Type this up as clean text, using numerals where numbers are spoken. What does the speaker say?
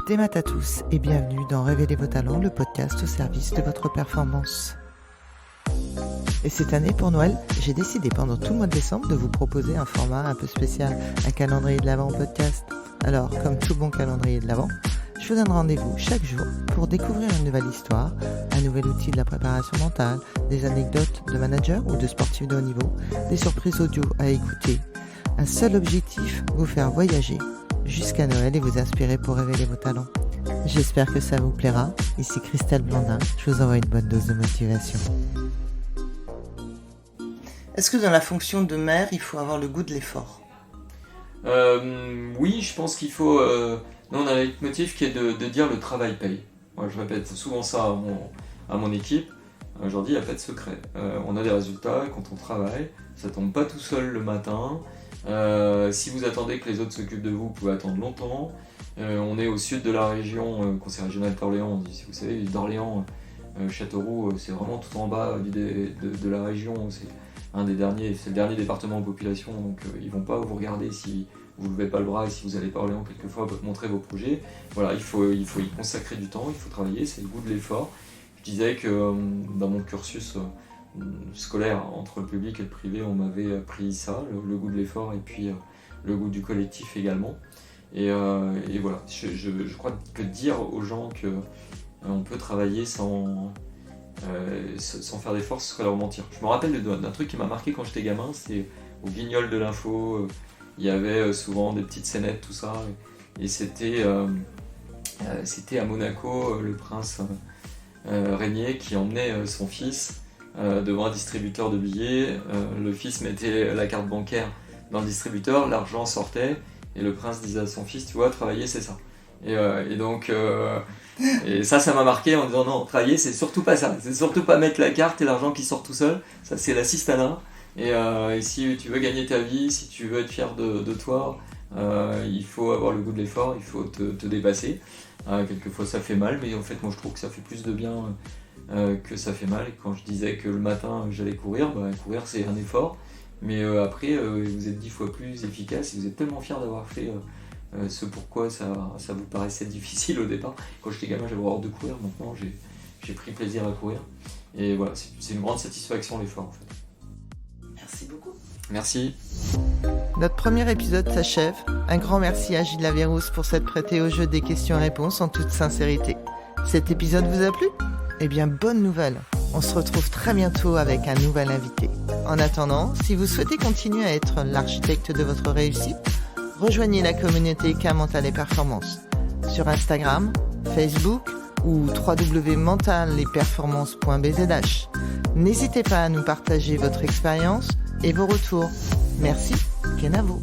Des maths à tous et bienvenue dans Révéler vos talents, le podcast au service de votre performance. Et cette année, pour Noël, j'ai décidé pendant tout le mois de décembre de vous proposer un format un peu spécial, un calendrier de l'Avent podcast. Alors, comme tout bon calendrier de l'Avent, je vous donne rendez-vous chaque jour pour découvrir une nouvelle histoire, un nouvel outil de la préparation mentale, des anecdotes de managers ou de sportifs de haut niveau, des surprises audio à écouter. Un seul objectif, vous faire voyager jusqu'à Noël et vous inspirer pour révéler vos talents. J'espère que ça vous plaira. Ici Christelle Blandin, je vous envoie une bonne dose de motivation. Est-ce que dans la fonction de maire, il faut avoir le goût de l'effort ? Oui, je pense qu'il faut... Nous, on a un leitmotiv qui est de dire le travail paye. Moi, je répète souvent ça à mon équipe. Je leur dis, il n'y a pas de secret. On a des résultats quand on travaille. Ça ne tombe pas tout seul le matin. Si vous attendez que les autres s'occupent de vous, vous pouvez attendre longtemps. On est au sud de la région, conseil régional d'Orléans. Si vous savez, d'Orléans, Châteauroux, c'est vraiment tout en bas de la région. C'est le dernier département en population, donc ils vont pas vous regarder si vous levez pas le bras et si vous allez pas à Orléans quelquefois montrer vos projets. Voilà, il faut y consacrer du temps, il faut travailler, c'est le goût de l'effort. Je disais que dans mon cursus scolaire entre le public et le privé, on m'avait appris ça, le goût de l'effort et puis le goût du collectif également. Et voilà, je crois que dire aux gens que on peut travailler sans faire d'efforts, ce serait leur mentir. Je me rappelle d'un truc qui m'a marqué quand j'étais gamin, c'était au Guignol de l'info, il y avait souvent des petites scénettes, tout ça, et c'était à Monaco, le prince Régnier qui emmenait son fils devant un distributeur de billets. Le fils mettait la carte bancaire dans le distributeur, l'argent sortait, et le prince disait à son fils, tu vois, travailler c'est ça. Et donc, ça m'a marqué en disant non, travailler c'est surtout pas ça, c'est surtout pas mettre la carte et l'argent qui sort tout seul, ça c'est l'assistanat. Et si tu veux gagner ta vie, si tu veux être fier de toi, il faut avoir le goût de l'effort, il faut te dépasser. Quelquefois ça fait mal, mais en fait moi je trouve que ça fait plus de bien que ça fait mal. Et quand je disais que le matin j'allais courir, courir c'est un effort, mais après vous êtes 10 fois plus efficace et vous êtes tellement fier d'avoir fait ce pourquoi ça vous paraissait difficile au départ. Quand j'étais gamin j'avais horreur de courir, maintenant j'ai pris plaisir à courir. Et voilà, c'est une grande satisfaction l'effort en fait. Merci beaucoup. Merci. Notre premier épisode s'achève. Un grand merci à Gilles Lavérousse pour s'être prêté au jeu des questions-réponses en toute sincérité. Cet épisode vous a plu ? Eh bien, bonne nouvelle. On se retrouve très bientôt avec un nouvel invité. En attendant, si vous souhaitez continuer à être l'architecte de votre réussite, rejoignez la communauté K Mental et Performance sur Instagram, Facebook ou www.mentalesperformances.bzh. N'hésitez pas à nous partager votre expérience et vos retours. Merci, Kenavo.